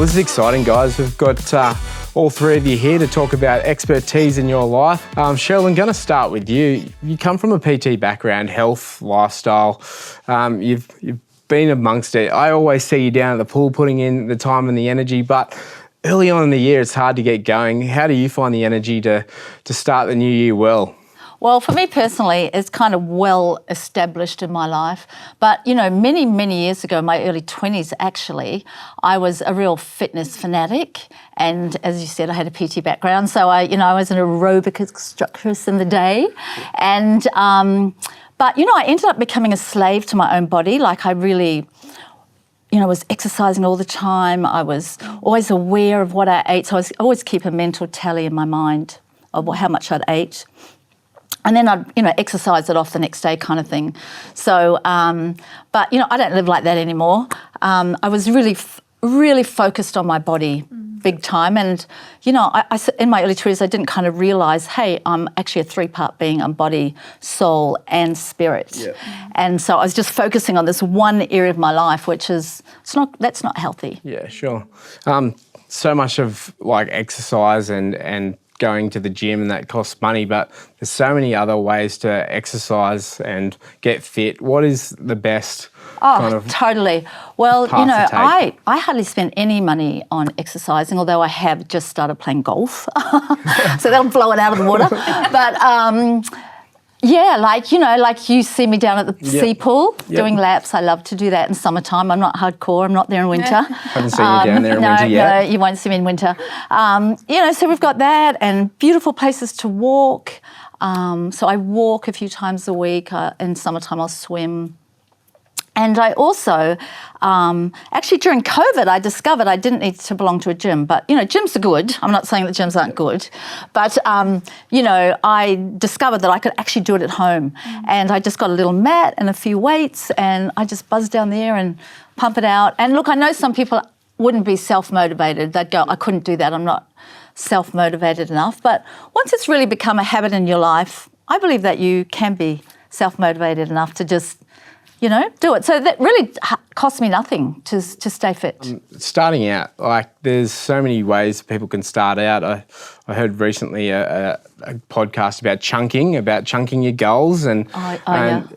Well, this is exciting, guys. We've got all three of you here to talk about expertise in your life. Cheryl, I'm going to start with you. You come from a PT background, health, lifestyle. You've been amongst it. I always see you down at the pool putting in the time and the energy, but early on in the year, it's hard to get going. How do you find the energy to start the new year well? Well, for me personally, it's kind of well established in my life. But, you know, many, many years ago, my early 20s actually, I was a real fitness fanatic. And as you said, I had a PT background. So I was an aerobic instructress in the day. And, but, I ended up becoming a slave to my own body. Like I really, was exercising all the time. I was always aware of what I ate. So I always keep a mental tally in my mind of how much I'd ate. And then I'd, exercise it off the next day kind of thing. So, but, I don't live like that anymore. I was really focused on my body big time. And, I in my early 20s, I didn't kind of realise, hey, I'm actually a three-part being. I'm body, soul and spirit. Yeah. And so I was just focusing on this one area of my life, which is, that's not healthy. Yeah, sure. So much of like exercise and going to the gym and that costs money, but there's so many other ways to exercise and get fit. What is the best kind of totally. Well, path to take? I hardly spend any money on exercising, although I have just started playing golf. So that'll blow it out of the water. But yeah, like you see me down at the sea pool doing laps. I love to do that in summertime. I'm not hardcore. I'm not there in winter. Haven't seen you down there in winter yet. No, you won't see me in winter. So we've got that and beautiful places to walk. So I walk a few times a week. In summertime, I'll swim. And I also, actually during COVID, I discovered I didn't need to belong to a gym. But, gyms are good. I'm not saying that gyms aren't good. But, I discovered that I could actually do it at home. And I just got a little mat and a few weights and I just buzz down there and pump it out. And look, I know some people wouldn't be self-motivated. They'd go, I couldn't do that. I'm not self-motivated enough. But once it's really become a habit in your life, I believe that you can be self-motivated enough to just do it. So that really costs me nothing to stay fit. Starting out, there's so many ways people can start out. I heard recently a podcast about chunking your goals and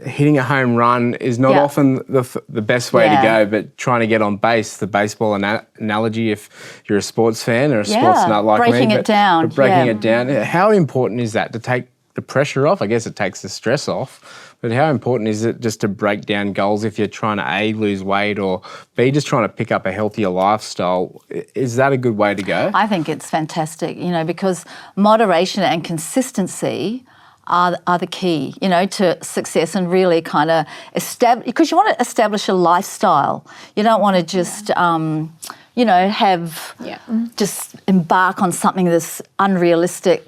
hitting a home run is not often the best way to go, but trying to get on base, the baseball analogy, if you're a sports fan or a sports nut like breaking me. It down. Breaking it down. How important is that to take the pressure off? I guess it takes the stress off. But how important is it just to break down goals if you're trying to A, lose weight, or B, just trying to pick up a healthier lifestyle? Is that a good way to go? I think it's fantastic, because moderation and consistency are the key, to success and really kind of establish, because you want to establish a lifestyle. You don't want to just, just embark on something that's unrealistic,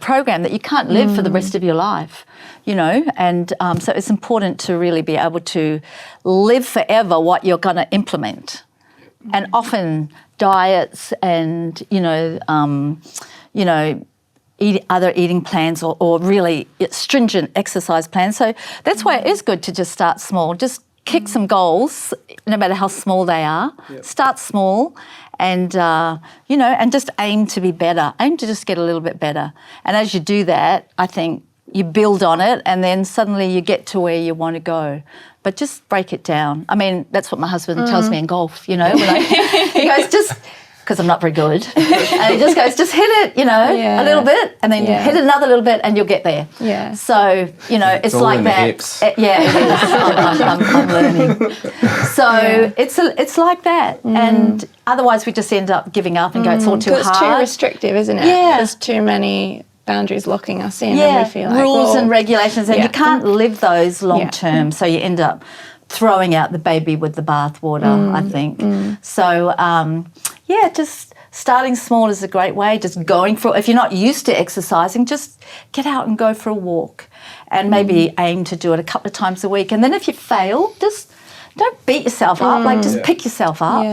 program that you can't live for the rest of your life, and so it's important to really be able to live forever what you're going to implement. And often diets and, other eating plans or really stringent exercise plans. So that's why it is good to just start small. Just kick some goals, no matter how small they are. Yep. Start small. And, and just aim to be better, aim to just get a little bit better. And as you do that, I think you build on it and then suddenly you get to where you want to go. But just break it down. I mean, that's what my husband tells me in golf, he goes, just, because I'm not very good, and he just goes, just hit it, a little bit, and then hit it another little bit and you'll get there. Yeah. So, it's all like in that. The hips. It is. I'm learning. So it's like that. And otherwise we just end up giving up and go, it's all too hard. It's too restrictive, isn't it? Yeah. There's too many boundaries locking us in and we feel like rules and regulations, and you can't live those long term. So you end up throwing out the baby with the bathwater, I think. So, just starting small is a great way. Just going for, if you're not used to exercising, just get out and go for a walk and maybe aim to do it a couple of times a week. And then if you fail, just don't beat yourself up, just pick yourself up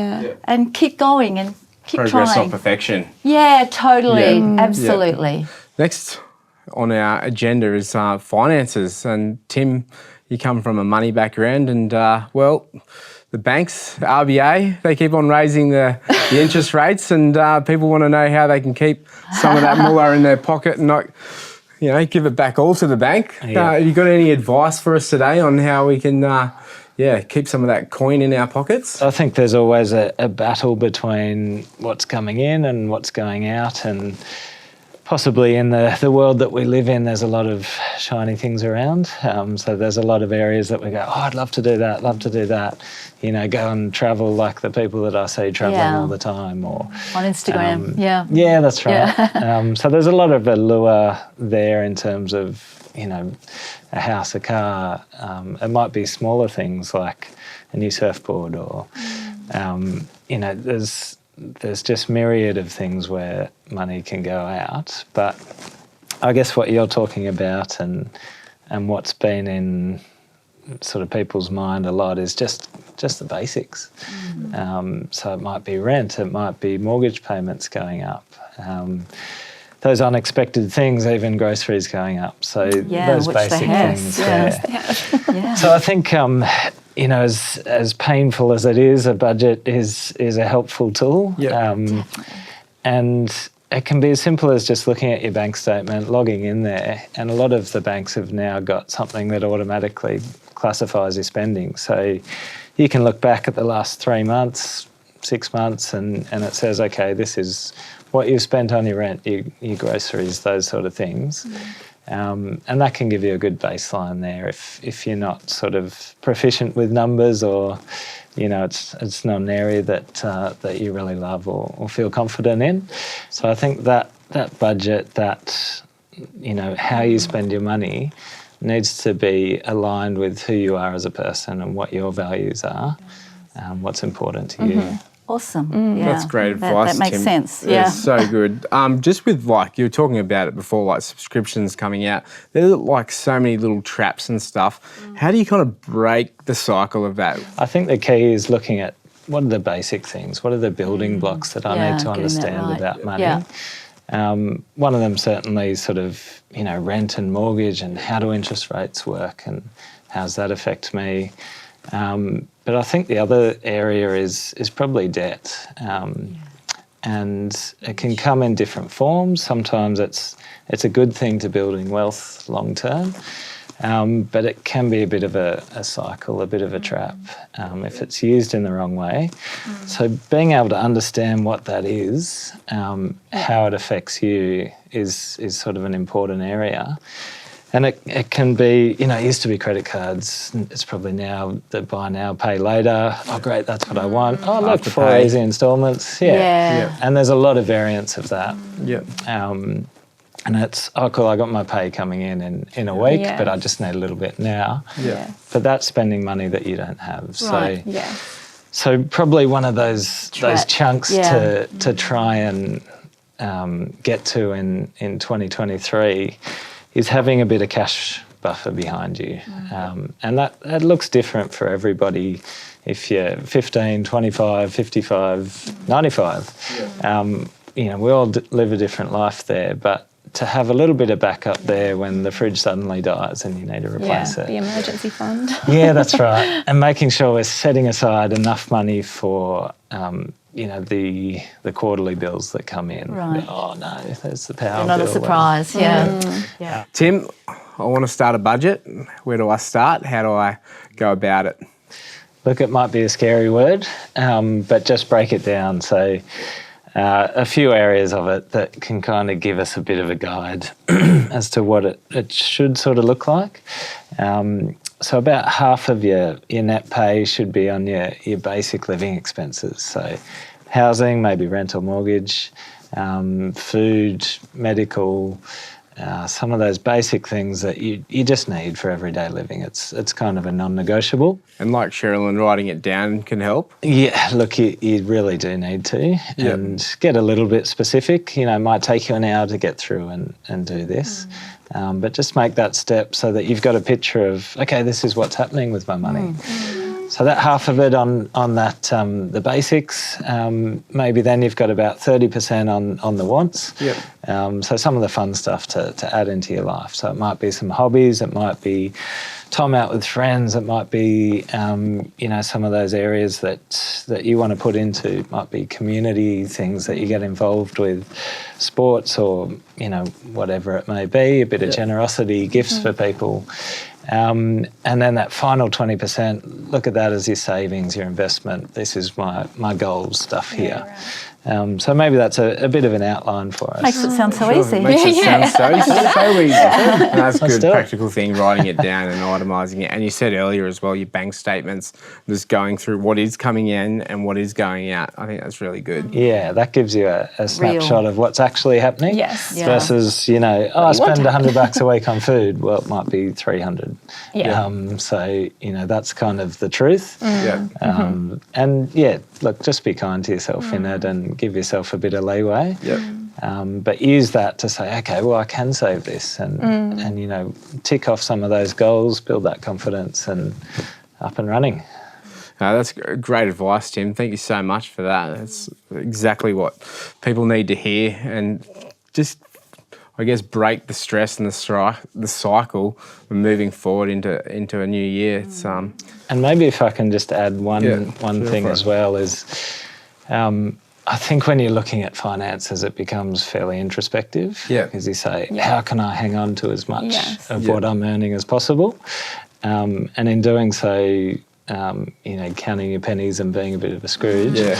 and keep going and keep Progress, trying. not perfection. Yeah, totally. Absolutely. Yeah. Next on our agenda is finances. And Tim, you come from a money background and, the banks, RBA, they keep on raising the interest rates, and people want to know how they can keep some of that moolah in their pocket and not, give it back all to the bank. Have you got any advice for us today on how we can, keep some of that coin in our pockets? I think there's always a battle between what's coming in and what's going out, and possibly in the world that we live in, there's a lot of shiny things around. So there's a lot of areas that we go, I'd love to do that, go and travel like the people that I see travelling all the time. Or on Instagram, Yeah, that's right. So there's a lot of allure there in terms of, a house, a car. It might be smaller things like a new surfboard or, there's just myriad of things where money can go out. But I guess what you're talking about and what's been in sort of people's mind a lot is just the basics. So it might be rent, it might be mortgage payments going up, those unexpected things, even groceries going up. So those basic things. So I think as painful as it is, a budget is a helpful tool. And it can be as simple as just looking at your bank statement, logging in there, and a lot of the banks have now got something that automatically classifies your spending. So you can look back at the last 3 months, 6 months, and it says, okay, this is what you've spent on your rent, your groceries, those sort of things. And that can give you a good baseline there if you're not sort of proficient with numbers, or it's not an area that you really love or feel confident in. So I think that budget, how you spend your money needs to be aligned with who you are as a person and what your values are, what's important to you. Awesome. That's great advice, That makes Tim. sense. Yeah, so good. Just with you were talking about it before, like subscriptions coming out, there are like so many little traps and stuff. How do you kind of break the cycle of that? I think the key is looking at what are the basic things, what are the building blocks that I need to understand about money. One of them certainly sort of, rent and mortgage, and how do interest rates work and how does that affect me? But I think the other area is probably debt, and it can come in different forms. Sometimes it's a good thing to building wealth long term, but it can be a bit of a cycle, a bit of a trap if it's used in the wrong way. So being able to understand what that is, how it affects you is sort of an important area. And it can be, it used to be credit cards. It's probably now the buy now, pay later. Oh, great, that's what I want. Oh, look, 4 easy instalments. And there's a lot of variants of that. And it's, oh, cool, I got my pay coming in a week, but I just need a little bit now. But that's spending money that you don't have. So probably one of those chunks to try and get to in 2023 is having a bit of cash buffer behind you. And that looks different for everybody if you're 15, 25, 55, 95. We all live a different life there, but to have a little bit of backup there when the fridge suddenly dies and you need to replace it. The emergency fund. That's right. And making sure we're setting aside enough money for the quarterly bills that come in. Right. Oh no, there's the power bill. Another surprise, Tim, I want to start a budget. Where do I start? How do I go about it? Look, it might be a scary word, but just break it down. So a few areas of it that can kind of give us a bit of a guide as to what it should sort of look like. So about half of your net pay should be on your basic living expenses. So housing, maybe rent or mortgage, food, medical, some of those basic things that you just need for everyday living. It's kind of a non-negotiable. And like Sherilyn, writing it down can help. Yeah, look, you really do need to. And get a little bit specific. It might take you an hour to get through and do this. But just make that step so that you've got a picture of, okay, this is what's happening with my money. So that half of it on that the basics, maybe then you've got about 30% on the wants. Yep. So some of the fun stuff to add into your life. So it might be some hobbies, it might be time out with friends, it might be some of those areas that you want to put into. It might be community things that you get involved with, sports or whatever it may be, a bit of generosity, gifts for people. And then that final 20%, look at that as your savings, your investment. This is my goals stuff here. Right. So maybe that's a bit of an outline for us. Makes it sound so Sure, easy. it makes it sound so easy. And that's a good do it. practical thing, writing it down and itemising it. And you said earlier as well, your bank statements, just going through what is coming in and what is going out. I think that's really good. Yeah, that gives you a snapshot of what's actually happening. Yes. Yeah. Versus, I spend $100 a week on food. Well, it might be 300. Yeah. So, that's kind of the truth. Yeah. And yeah, look, just be kind to yourself in it and give yourself a bit of leeway. Yep. But use that to say, okay, well, I can save this and tick off some of those goals, build that confidence and up and running. That's great advice, Tim. Thank you so much for that. That's exactly what people need to hear, and just, I guess, break the stress and the cycle of moving forward into a new year. It's And maybe if I can just add one thing as well is, I think when you're looking at finances, it becomes fairly introspective. Yeah. Because you say, how can I hang on to as much of what I'm earning as possible? And in doing so, counting your pennies and being a bit of a Scrooge. Yeah.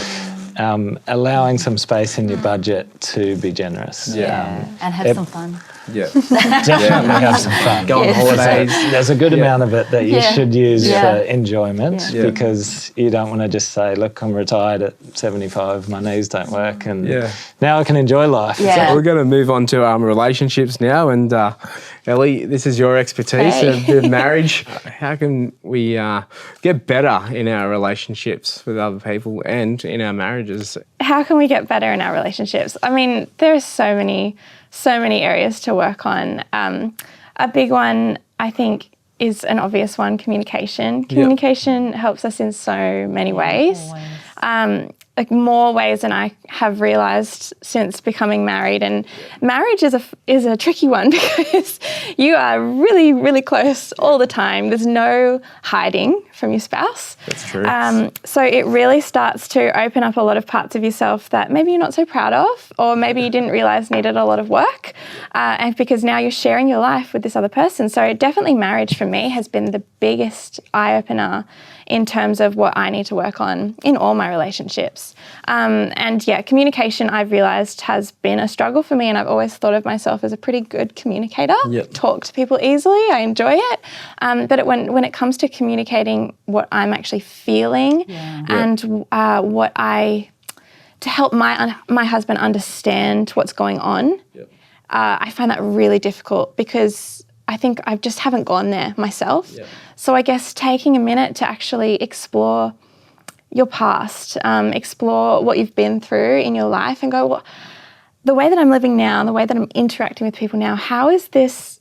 Allowing some space in your budget to be generous. And have some fun. Yeah. Definitely have some fun. Go on holidays. There's a good amount of it that you should use for enjoyment Yeah. because you don't want to just say, look, I'm retired at 75, my knees don't work and now I can enjoy life. Yeah. So we're going to move on to relationships now, and Ellie, this is your expertise, a bit of marriage. How can we get better in our relationships with other people and in our marriages? How can we get better in our relationships? I mean, there are so many areas to work on. A big one, I think, is an obvious one, communication. Communication helps us in so many ways. Like more ways than I have realised since becoming married. And marriage is a tricky one because you are really, really close all the time. There's no hiding from your spouse. That's true. So it really starts to open up a lot of parts of yourself that maybe you're not so proud of, or maybe you didn't realise needed a lot of work. And because now you're sharing your life with this other person. So definitely marriage for me has been the biggest eye-opener in terms of what I need to work on in all my relationships. Communication I've realised has been a struggle for me, and I've always thought of myself as a pretty good communicator. Talk to people easily, I enjoy it. But when it comes to communicating what I'm actually feeling and to help my husband understand what's going on, I find that really difficult because I think I just haven't gone there myself. So I guess taking a minute to actually explore your past, explore what you've been through in your life and go, well, the way that I'm living now and the way that I'm interacting with people now, how is this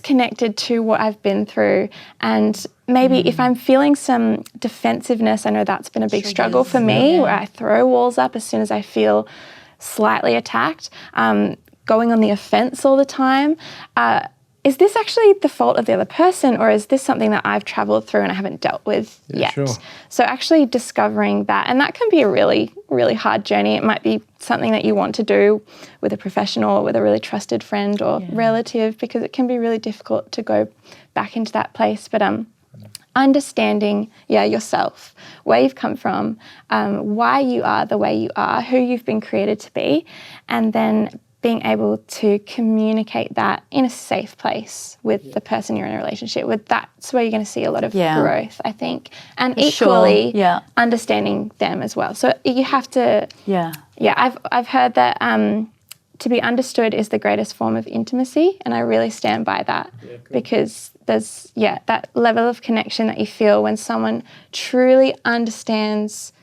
connected to what I've been through? And maybe if I'm feeling some defensiveness, I know that's been a big struggle for me, where I throw walls up as soon as I feel slightly attacked, going on the offense all the time. Is this actually the fault of the other person, or is this something that I've travelled through and I haven't dealt with yet? Sure. So actually discovering that, and that can be a really, really hard journey. It might be something that you want to do with a professional or with a really trusted friend or relative, because it can be really difficult to go back into that place. But understanding, yourself, where you've come from, why you are the way you are, who you've been created to be, and then being able to communicate that in a safe place with the person you're in a relationship with. That's where you're going to see a lot of growth, I think. And equally understanding them as well. So you have to... I've heard that to be understood is the greatest form of intimacy, and I really stand by that because there's, that level of connection that you feel when someone truly understands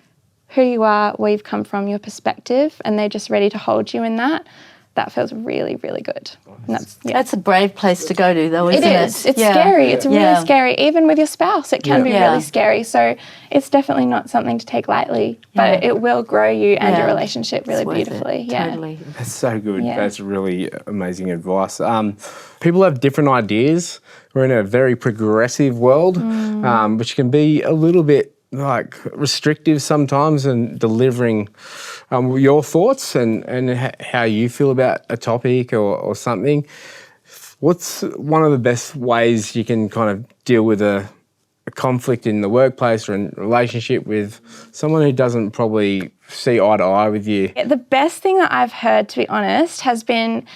who you are, where you've come from, your perspective, and they're just ready to hold you in that. that feels really, really good. And That's a brave place to go to, though, isn't it? It is. It's scary. It's really scary. Even with your spouse, it can be really scary. So it's definitely not something to take lightly, but it will grow you and your relationship really beautifully. Totally. That's so good. That's really amazing advice. People have different ideas. We're in a very progressive world, which can be a little bit like restrictive sometimes in delivering your thoughts and how you feel about a topic or something. What's one of the best ways you can kind of deal with a conflict in the workplace or in a relationship with someone who doesn't probably see eye to eye with you? The best thing that I've heard, to be honest, has been,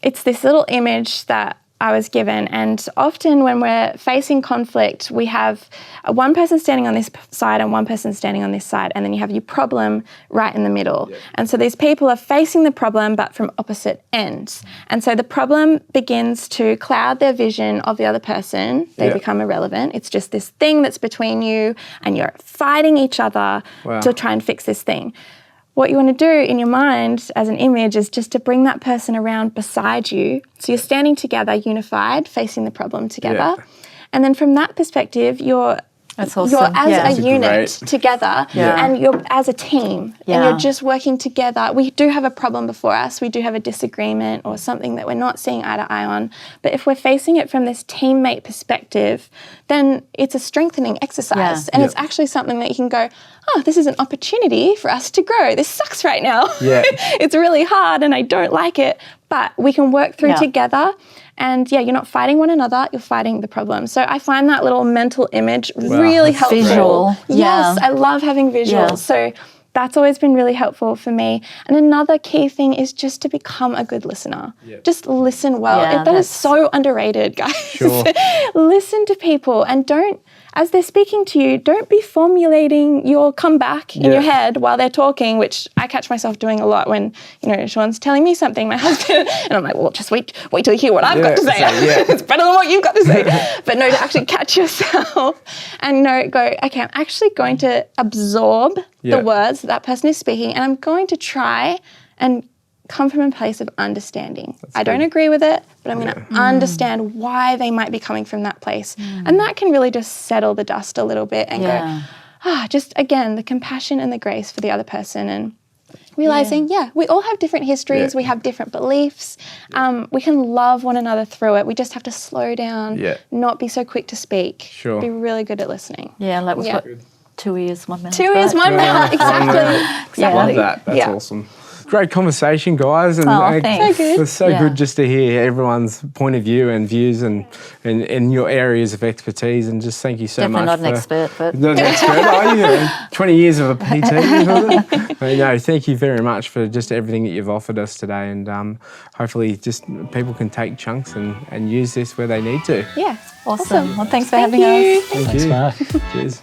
it's this little image that I was given, and often when we're facing conflict, we have one person standing on this side and one person standing on this side, and then you have your problem right in the middle. And so these people are facing the problem but from opposite ends. And so the problem begins to cloud their vision of the other person. They become irrelevant. It's just this thing that's between you, and you're fighting each other to try and fix this thing. What you want to do in your mind as an image is just to bring that person around beside you. So you're standing together, unified, facing the problem together. And then from that perspective, you're as a unit together and you're as a team and you're just working together. We do have a problem before us. We do have a disagreement or something that we're not seeing eye to eye on. But if we're facing it from this teammate perspective, then it's a strengthening exercise. And it's actually something that you can go, oh, this is an opportunity for us to grow. This sucks right now. It's really hard and I don't like it, but we can work through together. And you're not fighting one another, you're fighting the problem. So I find that little mental image really helpful. Visual. Yes, I love having visuals. So that's always been really helpful for me. And another key thing is just to become a good listener. Just listen well. That is so underrated, guys. Listen to people and don't, as they're speaking to you, don't be formulating your comeback in your head while they're talking, which I catch myself doing a lot when, Sean's telling me something, my husband, and I'm like, well, just wait till you hear what I've got to say. It's better than what you've got to say. But no, to actually catch yourself and go, okay, I'm actually going to absorb the words that person is speaking, and I'm going to try and come from a place of understanding. I don't agree with it, but I'm going to understand why they might be coming from that place. And that can really just settle the dust a little bit and go, just again, the compassion and the grace for the other person, and realizing, we all have different histories, we have different beliefs. We can love one another through it. We just have to slow down, not be so quick to speak, be really good at listening. Like we've got 2 ears, 1 mouth. 2 ears, 1 mouth, exactly. I love that. That's awesome. Great conversation, guys. And thanks. It's so good just to hear everyone's point of view and views and your areas of expertise. And just thank you so much. Definitely not an expert, but... Not an expert, are you? 20 years of a PT. No, thank you very much for just everything that you've offered us today. And hopefully just people can take chunks and use this where they need to. Yeah. Awesome. Well, thanks for having us. Thank you. Thanks, Mark. Cheers.